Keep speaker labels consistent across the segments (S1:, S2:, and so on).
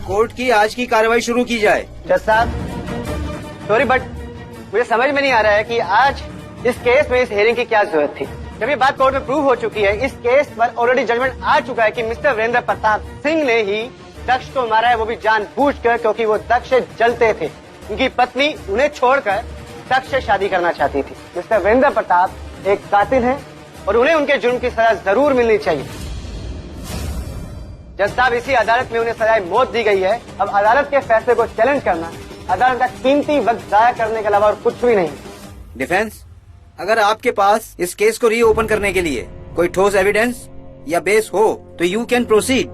S1: Court की आज की कार्रवाई शुरू की जाए।
S2: जज साहब, सॉरी बट मुझे समझ में नहीं आ रहा है कि आज इस केस में इस हियरिंग की क्या जरूरत थी। जब ये बात कोर्ट में प्रूव हो चुकी है, इस केस पर ऑलरेडी जजमेंट आ चुका है कि मिस्टर वीरेंद्र प्रताप सिंह ने ही दक्ष को मारा है, वो भी जानबूझकर, क्योंकि वो दक्ष से जलते थे। उनकी पत्नी उन्हें छोड़कर दक्ष से शादी करना चाहती थी। मिस्टर वीरेंद्र प्रताप एक कातिल है और उन्हें उनके जुर्म की सजा जरूर मिलनी चाहिए। जज साहब, इसी अदालत में उन्हें सजाए मौत दी गई है। अब अदालत के फैसले को चैलेंज करना अदालत का कीमती वक्त जाया करने के अलावा और कुछ भी नहीं।
S1: डिफेंस, अगर आपके पास इस केस को रीओपन करने के लिए कोई ठोस एविडेंस या बेस हो तो you can proceed.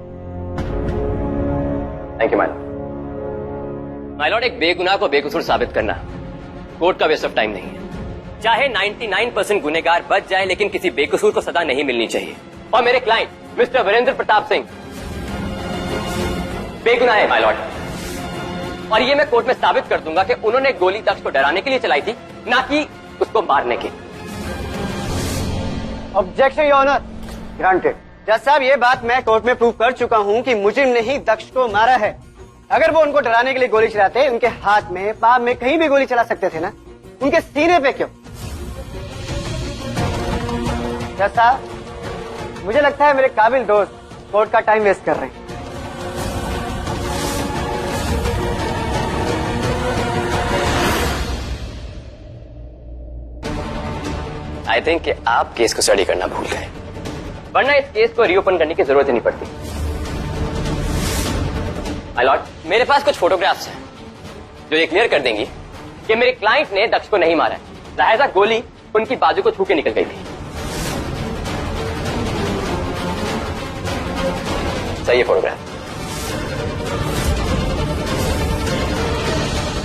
S2: Thank you
S3: my Lord, एक बेगुनाह को बेकसूर साबित करना कोर्ट का वेस्ट ऑफ टाइम नहीं है। चाहे 99% गुनहगार बच जाए, लेकिन किसी बेकसूर को सजा नहीं मिलनी चाहिए। और मेरे क्लाइंट मिस्टर वीरेंद्र प्रताप सिंह बेगुनाह है माय लॉर्ड, और ये मैं कोर्ट में साबित कर दूंगा कि उन्होंने गोली दक्ष को डराने के लिए चलाई थी, ना कि उसको मारने की।
S2: Objection your honour, granted. जज साहब, ये बात मैं कोर्ट में प्रूव कर चुका हूँ कि मुजरिम ने ही दक्ष को मारा है। अगर वो उनको डराने के लिए गोली चलाते, उनके हाथ में, पाँव में, कहीं भी गोली चला सकते थे ना, उनके सीने पे क्यों? जज साहब, मुझे लगता है मेरे काबिल दोस्त कोर्ट का टाइम वेस्ट कर रहे हैं।
S3: आई थिंक कि आप केस को स्टडी करना भूल गए, वरना इस केस को रीओपन करने की जरूरत ही नहीं पड़ती। माय लॉर्ड, मेरे पास कुछ फोटोग्राफ्स हैं जो ये क्लियर कर देंगी कि मेरे क्लाइंट ने दक्ष को नहीं मारा है, लिहाजा गोली उनकी बाजू को छू के निकल गई थी। सही है फोटोग्राफ।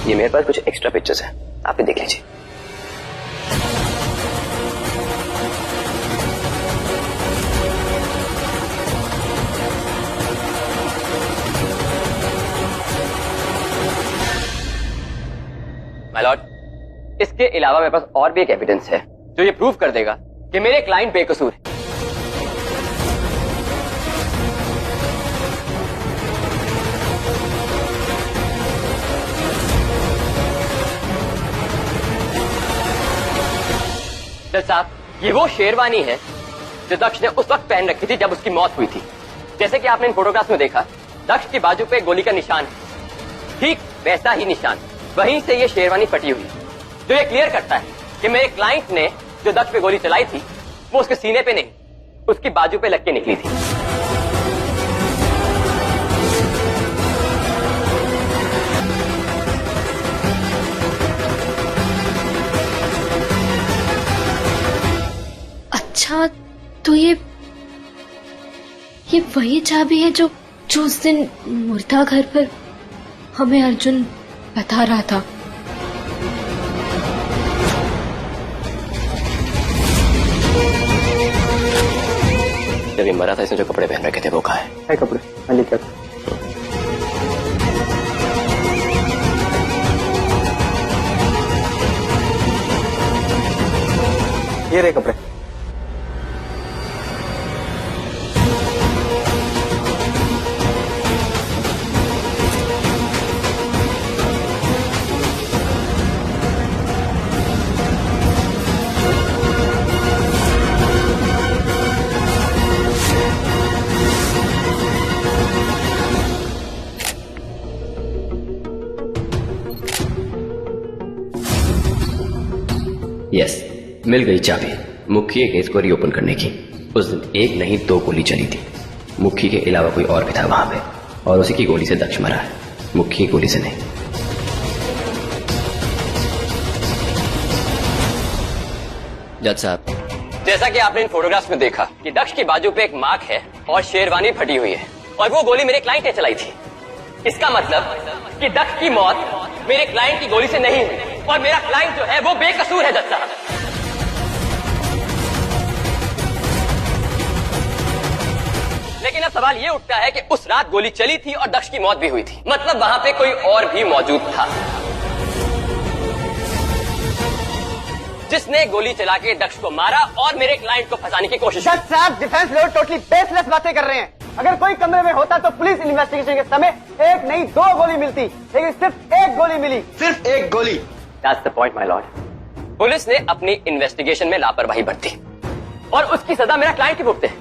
S3: ये मेरे पास कुछ एक्स्ट्रा पिक्चर्स हैं, आप भी देख लीजिए। माय लॉर्ड, इसके अलावा मेरे पास और भी एक एविडेंस है जो ये प्रूव कर देगा कि मेरे क्लाइंट बेकसूर है। जज साहब, ये वो शेरवानी है जो दक्ष ने उस वक्त पहन रखी थी जब उसकी मौत हुई थी। जैसे कि आपने इन फोटोग्राफ्स में देखा, दक्ष की बाजू पे गोली का निशान है, ठीक वैसा ही निशान, वहीं से ये शेरवानी फटी हुई है, जो ये क्लियर करता है कि मेरे क्लाइंट ने जो दक्ष पे गोली चलाई थी वो उसके सीने पे नहीं, उसकी बाजू पे लग के निकली थी।
S4: अच्छा, तो ये वही चाबी है जो उस दिन मुर्दा घर पर हमें अर्जुन बता रहा था।
S3: जब ये मरा था, इसने जो कपड़े पहन रखे थे वो कहाँ है?
S2: कपड़े मैं लेकर ये रहे कपड़े।
S3: यस, मिल गई चाबी मुखी केस को रीओपन करने की। उस दिन एक नहीं 2 गोली चली थी। मुखी के अलावा कोई और भी था वहां पे, और उसी की गोली से दक्ष मरा है, मुखी की गोली से नहीं। जज साहब, जैसा कि आपने इन फोटोग्राफ्स में देखा कि दक्ष की बाजू पे एक मार्क है और शेरवानी फटी हुई है, और वो गोली मेरे क्लाइंट ने चलाई थी। इसका मतलब कि दक्ष की मौत मेरे क्लाइंट की गोली से नहीं हुई, और मेरा क्लाइंट जो है वो बेकसूर है। जज साहब, लेकिन अब सवाल ये उठता है कि उस रात गोली चली थी और दक्ष की मौत भी हुई थी, मतलब वहां पे कोई और भी मौजूद था जिसने गोली चला के दक्ष को मारा और मेरे क्लाइंट को फंसाने की कोशिश की।
S2: जज साहब, डिफेंस लॉयर टोटली बेसलेस बातें कर रहे हैं। अगर कोई कमरे में होता तो पुलिस इन्वेस्टिगेशन के समय एक नहीं 2 गोली मिलती, लेकिन सिर्फ 1 गोली मिली।
S5: सिर्फ एक गोली।
S3: That's the point my Lord. Police ने अपनी इन्वेस्टिगेशन में लापरवाही बरती और उसकी सजा मेरा क्लाइंट ही भुगते।